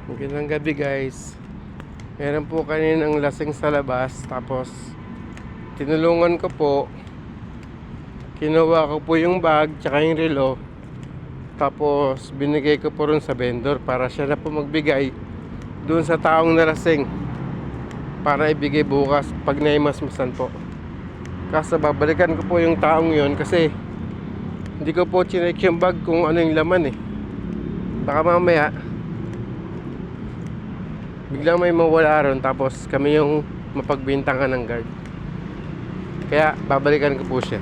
Magandang gabi guys. Meron po kaninang lasing sa labas. Tapos tinulungan ko po. Kinuha ko po yung bag tsaka yung relo. Tapos binigay ko po rin sa vendor para siya na po magbigay doon sa taong nalasing, para ibigay bukas pag naimasmasan po. Kaso babalikan ko po yung taong yon kasi hindi ko po chinek yung bag kung ano yung laman eh. Baka mamaya biglang may mawala ron, tapos kami yung mapagbintangan ng guard. Kaya babalikan ko po siya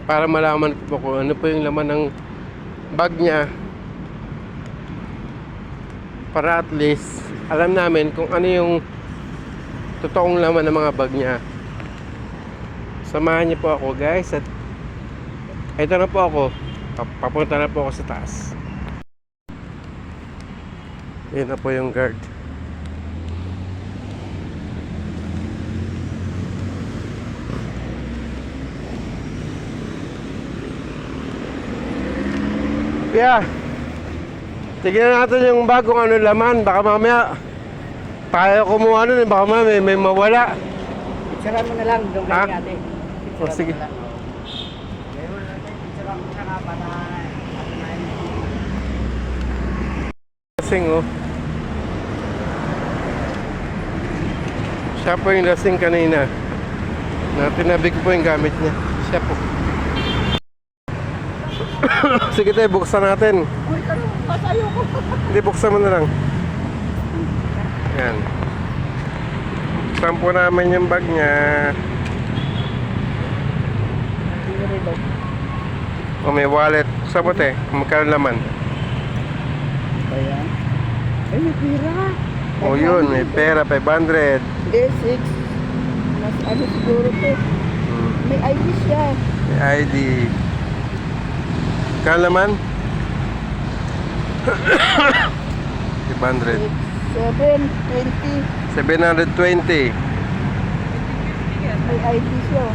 para malaman ko po kung ano po yung laman ng bag niya, para at least alam namin kung ano yung totoong laman ng mga bag niya. Samahan niyo po ako guys, at ito na po ako, papunta na po ako sa taas. Yan na po yung guard. Yeah. Tignan natin yung bag kung ano laman. Baka mamaya tayo kumuha nun, baka mamaya may mawala. Picturean mo na lang, doon Ha? lang natin. O sige. Lasing oh. Siya po yung lasing kanina. Natinabi ko po yung gamit niya. Siya po. Sige tayo, buksan natin. Uy, kasayo ko. Hindi, buksan mo na lang. Yan. Buksan po namin yung bag niya. O may wallet. Buksan mo te, magkano laman. Ayan. Ay, may pira. O yun, may pera, 500. Day 6. Mas ano siguro to. May ID siya. May ID. Magkano laman? 500. 720. 720. May ID siya.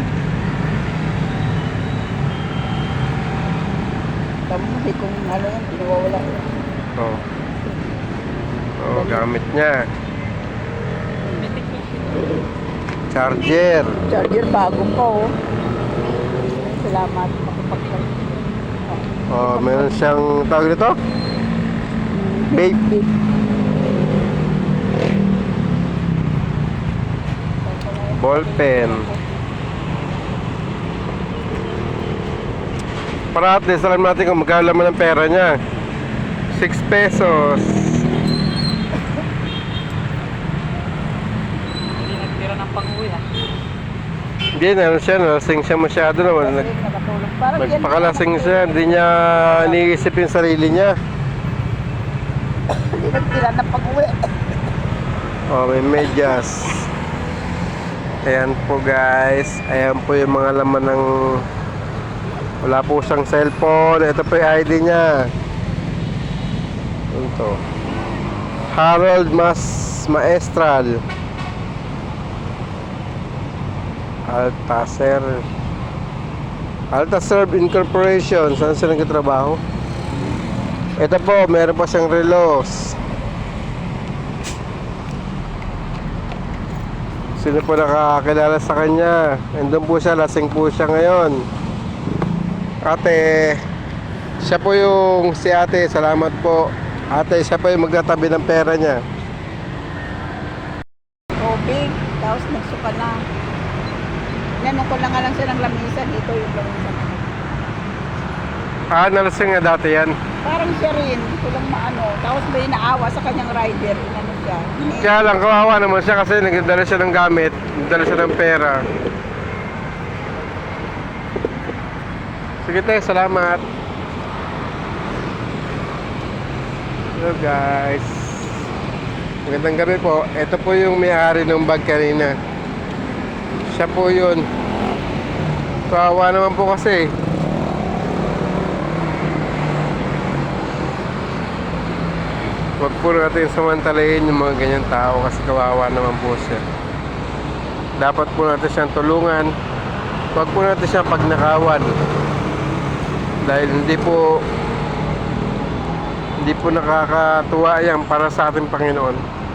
Tama, kung ano yan, pinawawala yan. Oh. Oh, gamit niya. Charger. Charger bago pa oh. Salamat. Makapagpag. Oh, meron siyang tawag dito? Vape. Ballpen. Para at least alam natin kung magkano laman ng pera niya. 6 pesos. Hindi nagtira ng pang-uwi ha. Hindi, ano siya, nalasing siya masyado naman. Nagpakalasing siya, hindi niya iniisip yung sarili niya. Hindi nagtira ng pang-uwi. Oh, may medyas. Ayan po guys. Ayan po yung mga laman ng... Wala po siyang cellphone. Ito po yung ID niya. Ito. Harold Maestral. Altaserve Incorporation. Saan sila nagtatrabaho? Ito po, meron pa siyang relos. Sino po nakakilala sa kanya? Nandun po siya, lasing po siya ngayon. Ate, siya po yung si ate, salamat po. Ate, siya po yung magtatabi ng pera niya. Tubig, tapos nagsuka na. Inanong ko lang nga lang siya ng lamisa. Dito yung lamisa. Ah, nalasing nga dati yan. Parang siya rin, ko lang maano. Tapos may naawa sa kanyang rider. Inano siya. Kaya lang, kawawa naman siya kasi nagdala siya ng gamit, nagdala siya ng pera. Sige tayo, salamat. Hello guys. Magandang gabi po. Ito po yung may-ari ng bag kanina. Siya po yun. Kawawa naman po kasi. Huwag po natin samantalahin yung mga ganyan tao kasi kawawa naman po siya. Dapat po natin siyang tulungan. Huwag po natin siyang pagnakawan. Dahil hindi Hindi po nakakatuwa yan para sa ating Panginoon.